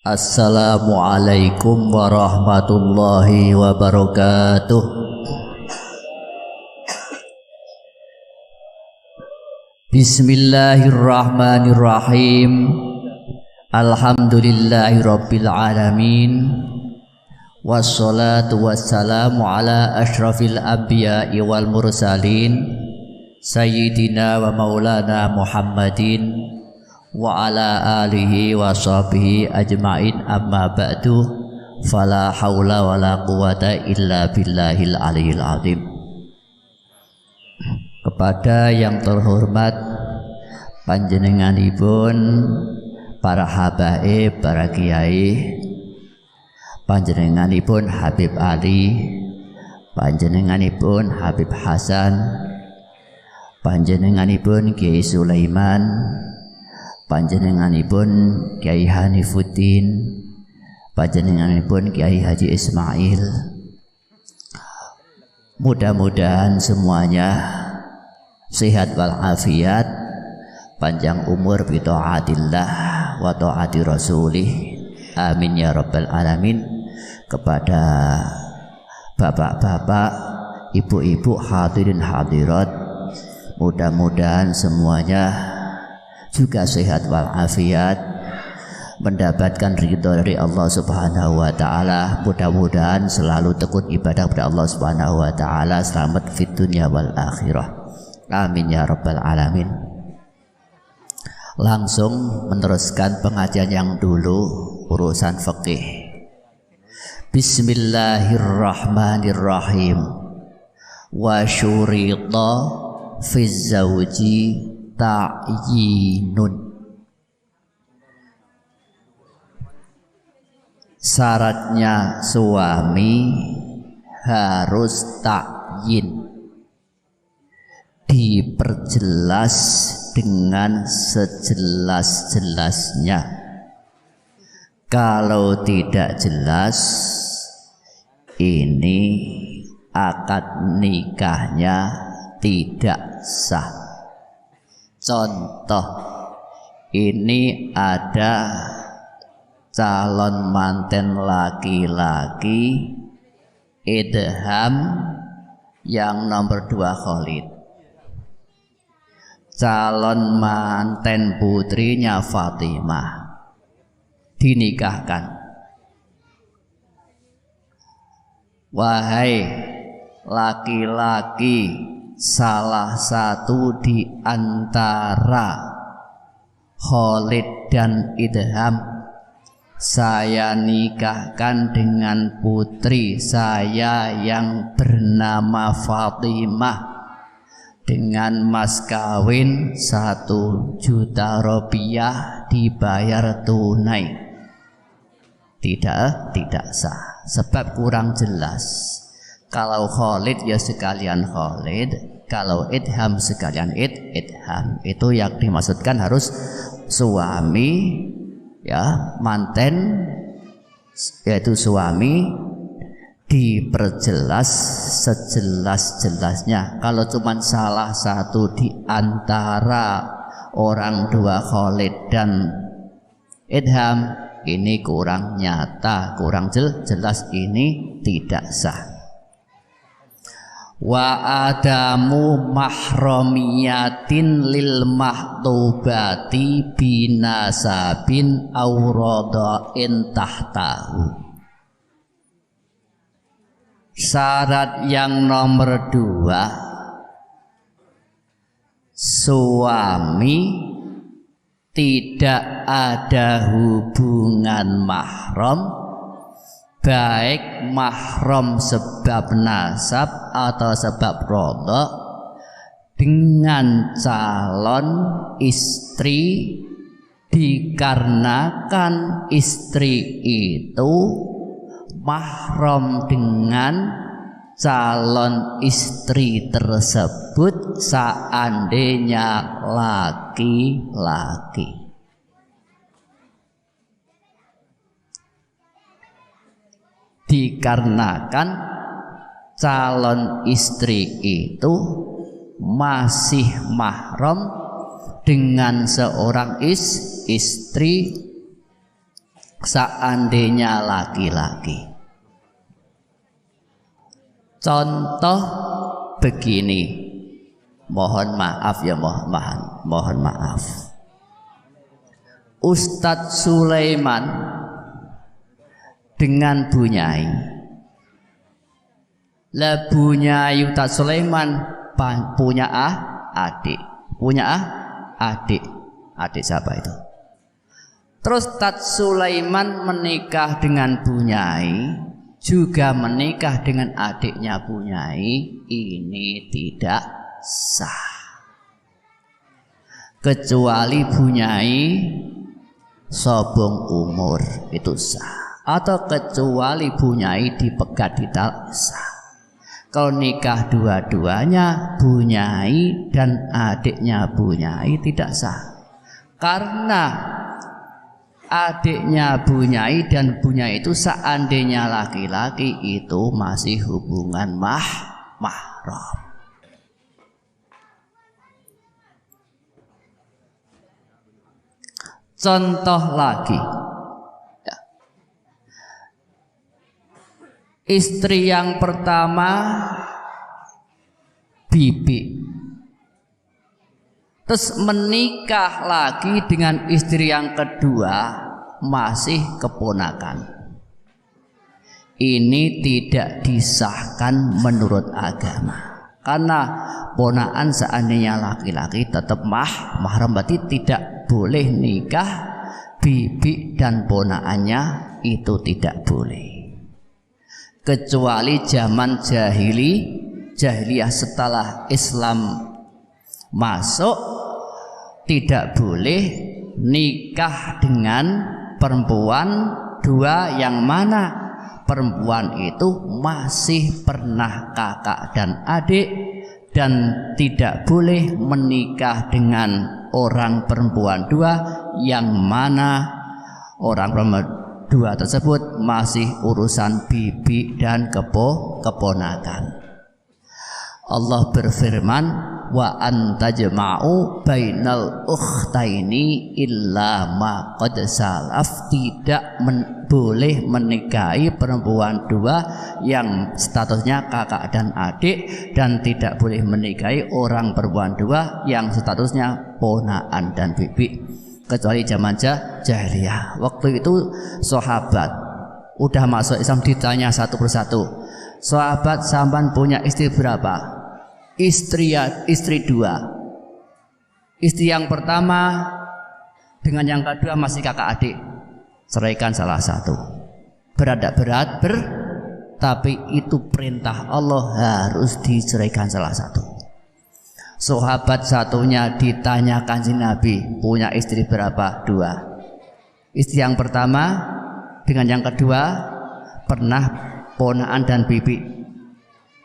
Assalamualaikum warahmatullahi wabarakatuh. Bismillahirrahmanirrahim. Alhamdulillahirabbil alamin. Wassalatu wassalamu ala asyrafil anbiya'i wal mursalin sayyidina wa maulana Muhammadin wa ala alihi wa sahbihi ajma'in, amma ba'du. Fala haula wa la quwata illa billahil aliyil azim. Kepada yang terhormat panjenenganipun para habaib, para kiai, panjenenganipun Habib Ali, panjenenganipun Habib Hasan, panjenenganipun Kiai Sulaiman, panjenenganipun Kiai Hanifuddin, panjenenganipun Kiai Haji Ismail. Mudah-mudahan semuanya sehat walafiat, panjang umur bi taatillah wa taati rasulih. Amin ya rabbal alamin. Kepada bapak-bapak, ibu-ibu, hadirin hadirat, mudah-mudahan semuanya juga sehat walafiat, mendapatkan ridho dari Allah Subhanahu wa taala. Mudah-mudahan selalu tekun ibadah kepada Allah Subhanahu wa taala, selamat fid dunya wal akhirah. Amin ya rabbal alamin. Langsung meneruskan pengajian yang dulu, urusan fikih. Bismillahirrahmanirrahim. Wa syurita fi zawji ta'yinun. Syaratnya suami harus ta'yin, diperjelas dengan sejelas-jelasnya. Kalau tidak jelas, ini akad nikahnya tidak sah. Contoh, ini ada calon manten laki-laki idham yang nomor 2 Khalid, calon manten putrinya Fatimah, dinikahkan. Wahai laki-laki salah satu di antara Khalid dan Idham, saya nikahkan dengan putri saya yang bernama Fatimah dengan mas kawin 1 juta rupiah dibayar tunai. Tidak sah, sebab kurang jelas. Kalau Khalid ya sekalian Khalid, kalau Idham sekalian Idham. Itu yang dimaksudkan harus suami, ya, manten, yaitu suami, diperjelas sejelas-jelasnya. Kalau cuma salah satu di antara orang 2 Khalid dan Idham, ini kurang nyata, kurang jelas, ini tidak sah. Wa adamu mahramiyatin lil mahtubati binasabin awrada'in tahtahu. Syarat yang nomor 2, suami tidak ada hubungan mahram, baik mahram sebab nasab atau sebab rodha, dengan calon istri, dikarenakan istri itu mahram dengan calon istri tersebut seandainya laki-laki. Dikarenakan calon istri itu masih mahram dengan seorang istri seandainya laki-laki. Contoh begini, mohon maaf ya, mohon maaf. Ustadz Sulaiman dengan Bu Nyai. Lah Bu Nyai Ustadz Sulaiman punya adik. Adik siapa itu? Terus Ustadz Sulaiman menikah dengan Bu Nyai, juga menikah dengan adiknya Bu Nyai. Ini tidak sah. Kecuali Bu Nyai sobong umur, itu sah. Atau kecuali Bu Nyai dipegat di talak, sah. Kalau nikah dua-duanya Bu Nyai dan adiknya Bu Nyai tidak sah. Karena adiknya Bu Nyai dan Bu Nyai itu seandainya laki-laki itu masih hubungan mahram. Contoh lagi, istri yang pertama bibi, terus menikah lagi dengan istri yang kedua masih keponakan. Ini tidak disahkan menurut agama. Karena ponakan seandainya laki-laki tetap mahram, berarti tidak boleh nikah bibi dan ponakannya, itu tidak boleh. Kecuali zaman jahiliyah setelah Islam masuk, tidak boleh nikah dengan perempuan dua, yang mana perempuan itu masih pernah kakak dan adik, dan tidak boleh menikah dengan orang perempuan dua yang mana orang perempuan dua tersebut masih urusan bibi dan keponakan. Allah berfirman, wa antajma'u bainal ukhtaini illa ma qad salaf. Tidak boleh menikahi perempuan dua yang statusnya kakak dan adik, dan tidak boleh menikahi orang perempuan dua yang statusnya ponakan dan bibi, kecuali zaman jahiliyah. Waktu itu sahabat udah masuk Islam ditanya satu persatu, sahabat sampan punya istri berapa? Istri dua. Istri yang pertama dengan yang kedua masih kakak adik, ceraikan salah satu. Berat, tapi itu perintah Allah, harus diceraikan salah satu. Sahabat satunya ditanya Kanjeng Nabi, punya istri berapa? Dua. Istri yang pertama dengan yang kedua pernah ponakan dan bibi,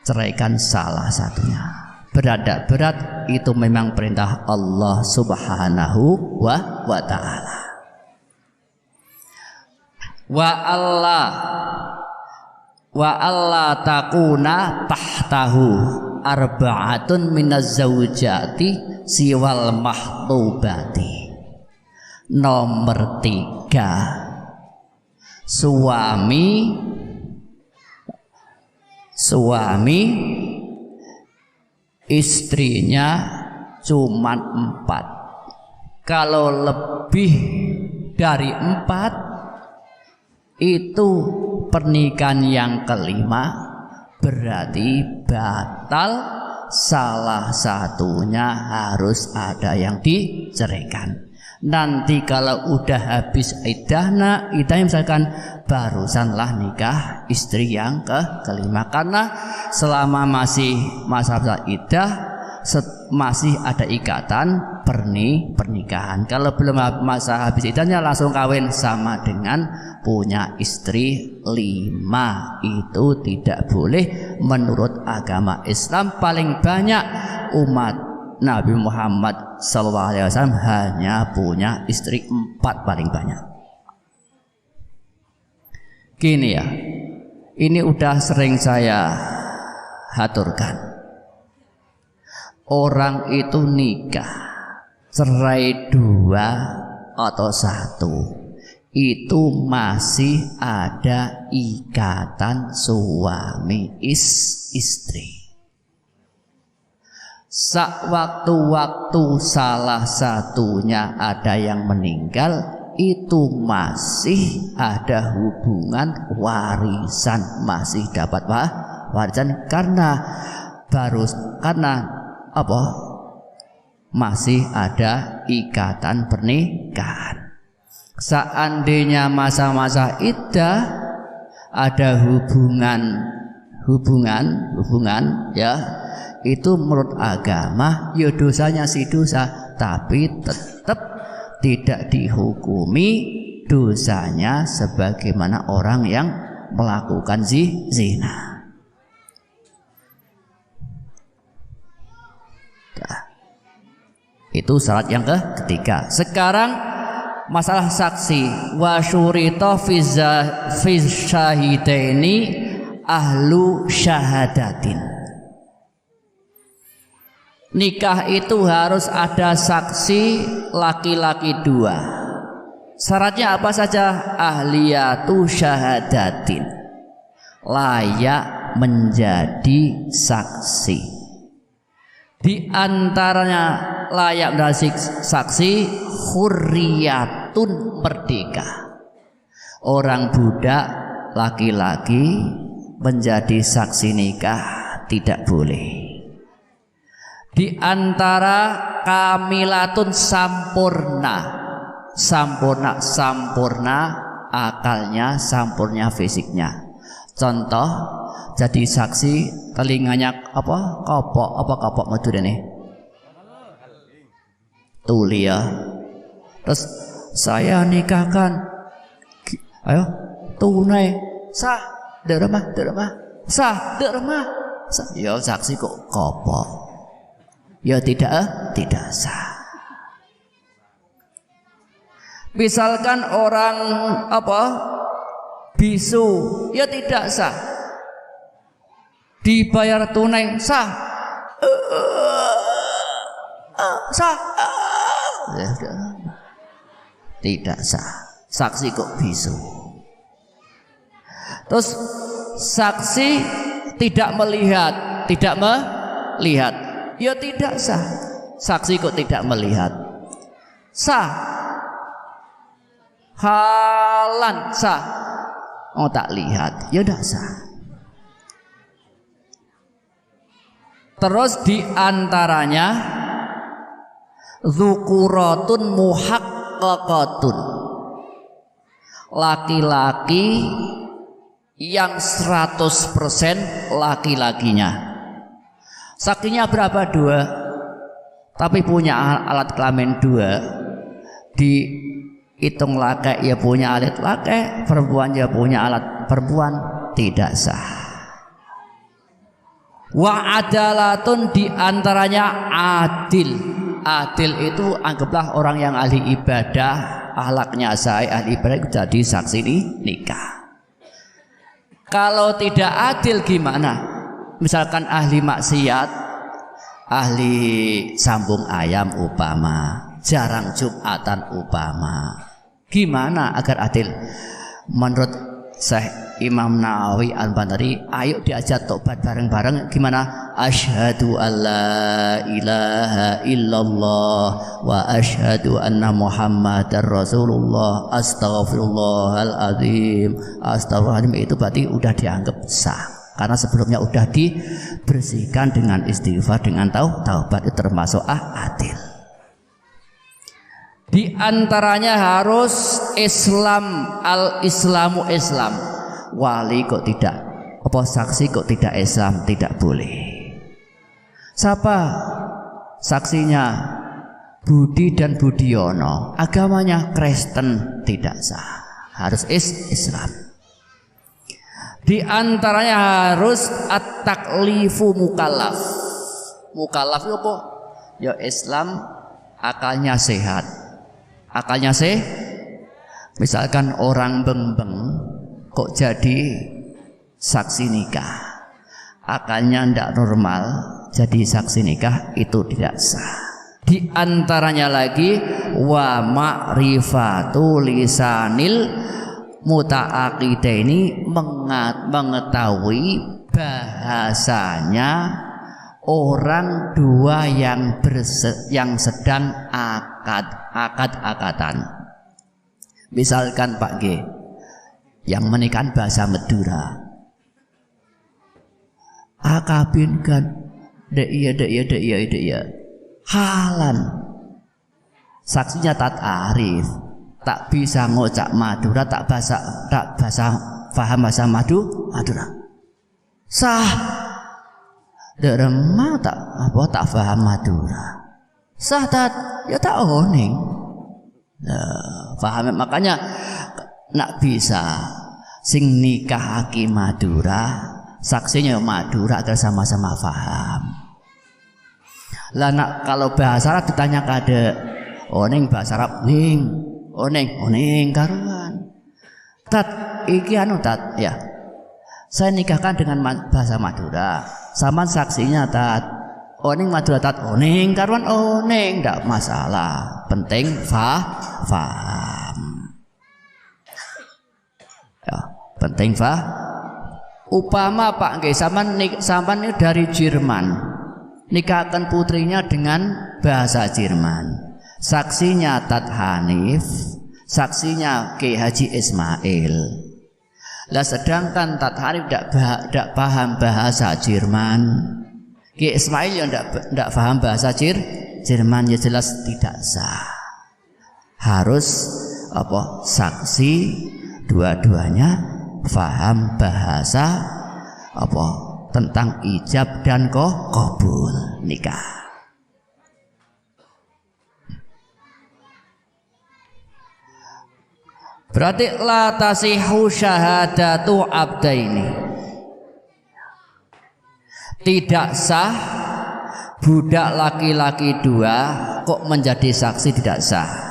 ceraikan salah satunya. Berat, itu memang perintah Allah Subhanahu wa ta'ala. Wa Allah takuna tahtahu arba'atun minaz zawjati siwal mahtubati. Nomor 3, suami istrinya cuma 4. Kalau lebih dari 4 itu pernikahan yang kelima, berarti batal. Salah satunya harus ada yang diceraikan. Nanti kalau udah habis idahnya misalkan barusanlah nikah istri yang kelima, karena selama masih masa idah masih ada ikatan pernikahan. Kalau belum masa habis idahnya langsung kawin, sama dengan punya istri 5. Itu tidak boleh menurut agama Islam. Paling banyak umat Nabi Muhammad SAW hanya punya istri 4 paling banyak. Gini ya, ini udah sering saya haturkan. Orang itu nikah, cerai 2 atau 1, itu masih ada ikatan suami istri. Sewaktu-waktu salah satunya ada yang meninggal, itu masih ada hubungan warisan, masih dapat warisan karena apa? Masih ada ikatan pernikahan. Seandainya masa-masa iddah ada hubungan ya, itu menurut agama ya dosanya si dosa, tapi tetap tidak dihukumi dosanya sebagaimana orang yang melakukan zina. Nah, itu syarat yang ketiga. Sekarang masalah saksi. Wa syurita fi syahidaini ahlu syahadatin. Nikah itu harus ada saksi laki-laki 2. Syaratnya apa saja? Ahliyatu syahadatin, layak menjadi saksi. Di antaranya layak menjadi saksi hurriyatun, merdeka. Orang budak laki-laki menjadi saksi nikah tidak boleh. Di antara kamilatun sampurna akalnya, sampurna fisiknya. Contoh, jadi saksi telinganya kopok madurane tuli ya. Terus saya nikahkan, ayo tunai sah dermah sah. Ya saksi kok kopok, ya tidak sah. Misalkan orang bisu, ya tidak sah. Dibayar tunai sah. Tidak sah. Saksi kok bisu. Terus saksi tidak melihat, ya tidak sah. Saksi kok tidak melihat? Sah. Halan sah. Oh tak lihat, ya tidak sah. Terus di antaranya dzukuratun muhaqqaqatun, laki-laki yang 100% laki-lakinya. Saksinya berapa? 2, tapi punya alat kelamin 2. Dihitung laki ya punya alat laki, perempuan ya punya alat perempuan, tidak sah. Wa adalatun, diantaranya adil. Adil itu anggaplah orang yang ahli ibadah, akhlaknya ahli ibadah, jadi saksi nikah. Kalau tidak adil gimana? Misalkan ahli maksiat, ahli sambung ayam upama, jarang Jumatan upama, gimana agar adil? Menurut Syekh Imam Nawawi Al-Bandari, ayo diajak tobat bareng-bareng. Gimana? Asyhadu alla ilaha illallah wa asyhadu anna Muhammadar Rasulullah, astaghfirullahaladzim, astaghfirullahaladzim. Itu berarti udah dianggap sah, karena sebelumnya udah dibersihkan dengan istighfar, dengan taubat. Itu termasuk adil. Di antaranya harus Islam, al-Islamu Islam. Wali kok tidak, saksi kok tidak Islam, tidak boleh. Siapa saksinya? Budi dan Budiono, agamanya Kristen, tidak sah, harus Islam. Di antaranya harus at-taklifu mukallaf. Mukallaf itu apa? Ya Islam, akalnya sehat. Akalnya misalkan orang beng-beng kok jadi saksi nikah, akalnya tidak normal, jadi saksi nikah, itu tidak sah. Di antaranya lagi wa ma'rifatu lisanil muta'aqidaini, mengetahui bahasanya orang dua yang sedang akad-akatan. Misalkan Pak G yang menikah bahasa Madura, akabin kan dek iya halan, saksinya tat arif, tak bisa ngocak Madura, tak bahasa paham bahasa Madura, sah derema tak paham Madura, sah tat ya tak oning. Paham, makanya nak bisa sing nikahake Madura, saksinya Madura agar sama-sama paham. Lah nak kalau bahasa Arab ditanya kade oning bahasa Arab ning oning karuan. Tat iki anu tat ya. Saya nikahkan dengan bahasa Madura. Sama saksinya tat oning Madura tat oning karuan oning, ndak masalah. Penting faham. Ya, penting upama Pak nggih sampean ini dari Jerman, nikahkan putrinya dengan bahasa Jerman, saksinya Tat Hanif, saksinya Ki Haji Ismail. Lah sedangkan Tat Hanif tidak paham bahasa Jerman, Ki Ismail yang tidak paham bahasa Jerman, ya jelas tidak sah. Harus saksi dua-duanya faham bahasa tentang ijab dan qabul nikah. Berarti la tasihu syahadatu abdaini, tidak sah budak laki-laki dua kok menjadi saksi, tidak sah.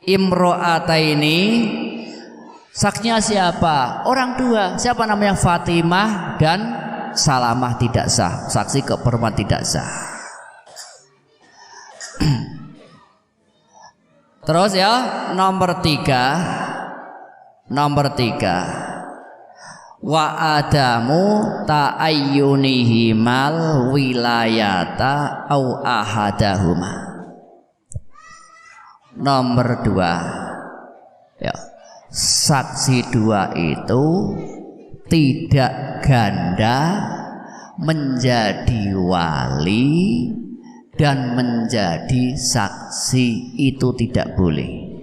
Imro'ataini, saksinya siapa? Orang dua. Siapa namanya? Fatimah dan Salamah, tidak sah. Saksi ke perempuan tidak sah. Terus ya, nomor tiga. Wa adamu ta'ayyunihimal wilayata au ahadahuma. Nomor dua ya, saksi dua itu tidak ganda menjadi wali dan menjadi saksi, itu tidak boleh.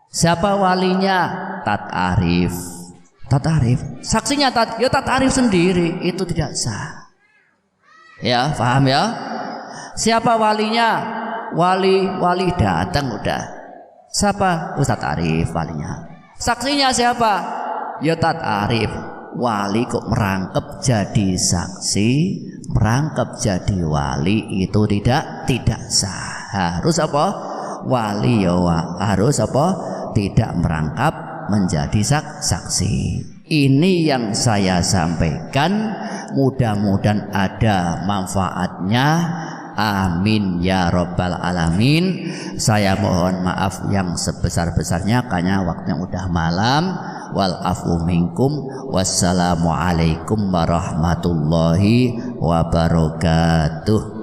Siapa walinya? Tat Arif, saksinya Tat Arif sendiri, itu tidak sah. Ya, paham ya? Siapa walinya? Wali datang udah. Siapa? Ustadz Arif walinya. Saksinya siapa? Ya Tat Arif. Wali kok merangkap jadi saksi, merangkap jadi wali, itu tidak sah. Harus wali ya harus tidak merangkap menjadi saksi. Ini yang saya sampaikan, mudah-mudahan ada manfaatnya. Amin ya rabbal alamin. Saya mohon maaf yang sebesar-besarnya karena waktunya udah malam. Wal afu minkum. Wassalamualaikum warahmatullahi wabarakatuh.